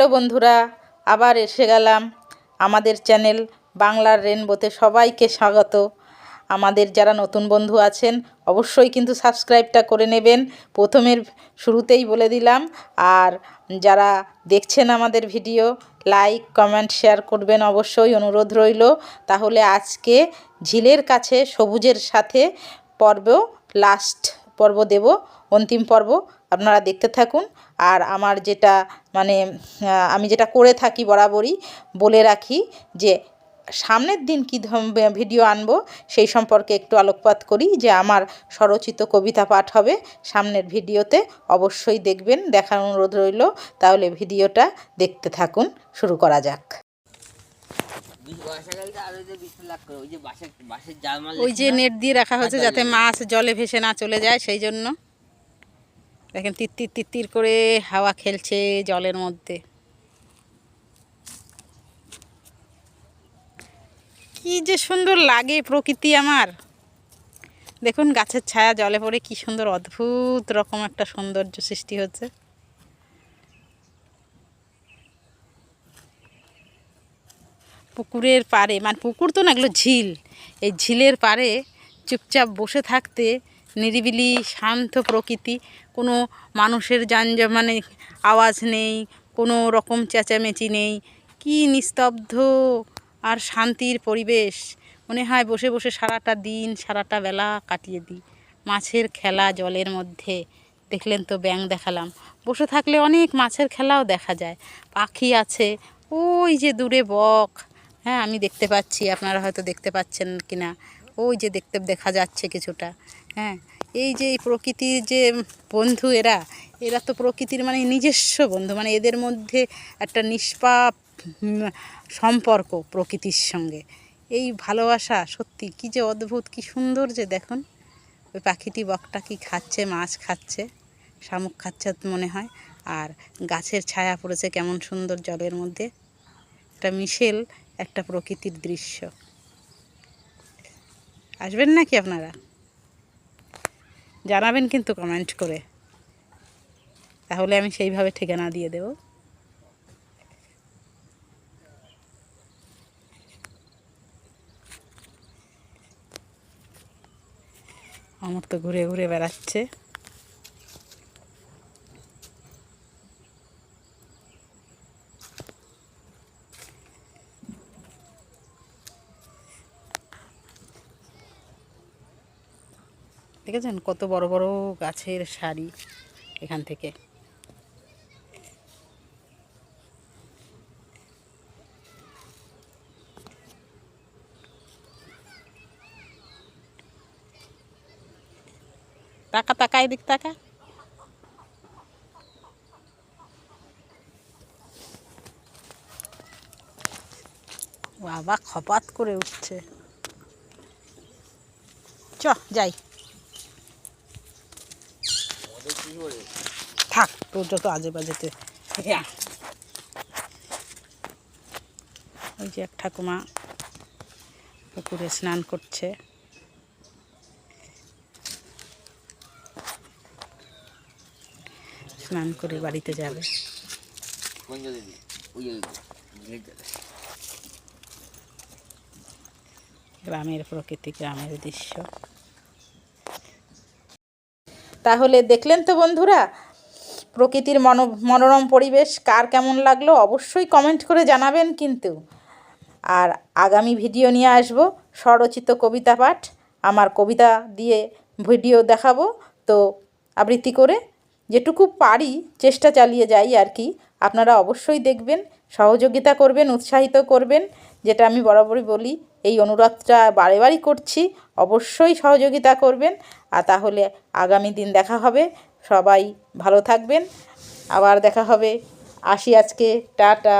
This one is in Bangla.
হ্যালো বন্ধুরা, আবার এসে গেলাম আমাদের চ্যানেল বাংলার রেনবোতে। সবাইকে স্বাগত। আমাদের যারা নতুন বন্ধু আছেন অবশ্যই কিন্তু সাবস্ক্রাইবটা করে নেবেন, প্রথমের শুরুতেই বলে দিলাম। আর যারা দেখছেন আমাদের ভিডিও, লাইক কমেন্ট শেয়ার করবেন অবশ্যই, অনুরোধ রইল। তাহলে আজকে ঝিলের কাছে সবুজের সাথে পর্ব, লাস্ট পর্ব দেব, অন্তিম পর্ব। আপনারা দেখতে থাকুন। আর আমার যেটা আমি যেটা করে থাকি বরাবরই বলে রাখি যে সামনের দিন কী ভিডিও আনবো সেই সম্পর্কে একটু আলোকপাত করি। যে আমার স্বরচিত কবিতা পাঠ হবে সামনের ভিডিওতে, অবশ্যই দেখবেন, দেখার অনুরোধ রইল। তাহলে ভিডিওটা দেখতে থাকুন, শুরু করা যাক। ওই যে নেট দিয়ে রাখা হয়েছে যাতে মাছ জলে ভেসে না চলে যায়, সেই জন্য দেখেন তিত্তির তিত্তির করে হাওয়া খেলছে জলের মধ্যে। কি যে সুন্দর লাগে প্রকৃতি আমার। দেখুন গাছের ছায়া জলে পড়ে কি সুন্দর, অদ্ভুত রকম একটা সৌন্দর্য সৃষ্টি হচ্ছে। পুকুরের পাড়ে, পুকুর তো না, এগুলো ঝিল। এই ঝিলের পাড়ে চুপচাপ বসে থাকতে, নিরিবিলি শান্ত প্রকৃতি, কোনো মানুষের আওয়াজ নেই, কোনো রকম চেঁচামেচি নেই, কি নিস্তব্ধ আর শান্তির পরিবেশ। মনে হয় বসে বসে সারাটা দিন সারাটা বেলা কাটিয়ে দিই। মাছের খেলা জলের মধ্যে, দেখলেন তো ব্যাঙ দেখালাম। বসে থাকলে অনেক মাছের খেলাও দেখা যায়। পাখি আছে, ওই যে দূরে বক, হ্যাঁ আমি দেখতে পাচ্ছি, আপনারা হয়তো দেখতে পাচ্ছেন কি না, ওই যে দেখা যাচ্ছে কিছুটা। হ্যাঁ, এই যে এই প্রকৃতির যে বন্ধু, এরা তো প্রকৃতির নিজস্ব বন্ধু। এদের মধ্যে একটা নিষ্পাপ সম্পর্ক প্রকৃতির সঙ্গে। এই ভালোবাসা সত্যি কি যে অদ্ভুত, কি সুন্দর যে দেখুন। ওই পাখিটি, বকটা কি খাচ্ছে, মাছ খাচ্ছে, শামুক খাচ্ছে মনে হয়। আর গাছের ছায়া পড়েছে কেমন সুন্দর জলের মধ্যে, একটা মিশেল একটা প্রকৃতির দৃশ্য। আসবেন নাকি আপনারা? জানাবেন কিন্তু কমেন্ট করে, তাহলে আমি সেইভাবে ঠিকানা দিয়ে দেব। আমার তো ঘুরে ঘুরে বেড়াচ্ছে। দেখেছেন কত বড় বড় গাছের সারি এখান থেকে। তাকা তাকা, এদিক তাকা। বাবা খপাত করে উঠছে। চ যাই, থাক তোর যত আজে বাজেতে। ওই যে এক ঠাকুমা পুকুরে স্নান করছে। স্নান করে বাড়িতে যাবে। গ্রামের প্রকৃতি, গ্রামের দৃশ্য। তাহলে দেখলেন তো বন্ধুরা, প্রকৃতির মনোরম পরিবেশ কার কেমন লাগলো অবশ্যই কমেন্ট করে জানাবেন কিন্তু। আর আগামী ভিডিও নিয়ে আসব স্বরচিত কবিতা পাঠ। আমার কবিতা দিয়ে ভিডিও দেখাবো, তো আবৃত্তি করে যেটুকু পারি চেষ্টা চালিয়ে যাই আর কি। আপনারা অবশ্যই দেখবেন, সহযোগিতা করবেন, উৎসাহিত করবেন, যেটা আমি বরাবরই বলি। এই অনুরোধটা বারে বারই করছি, অবশ্যই সহযোগিতা করবেন। আর তাহলে আগামী দিন দেখা হবে। সবাই ভালো থাকবেন, আবার দেখা হবে। আসি আজকে, টাটা।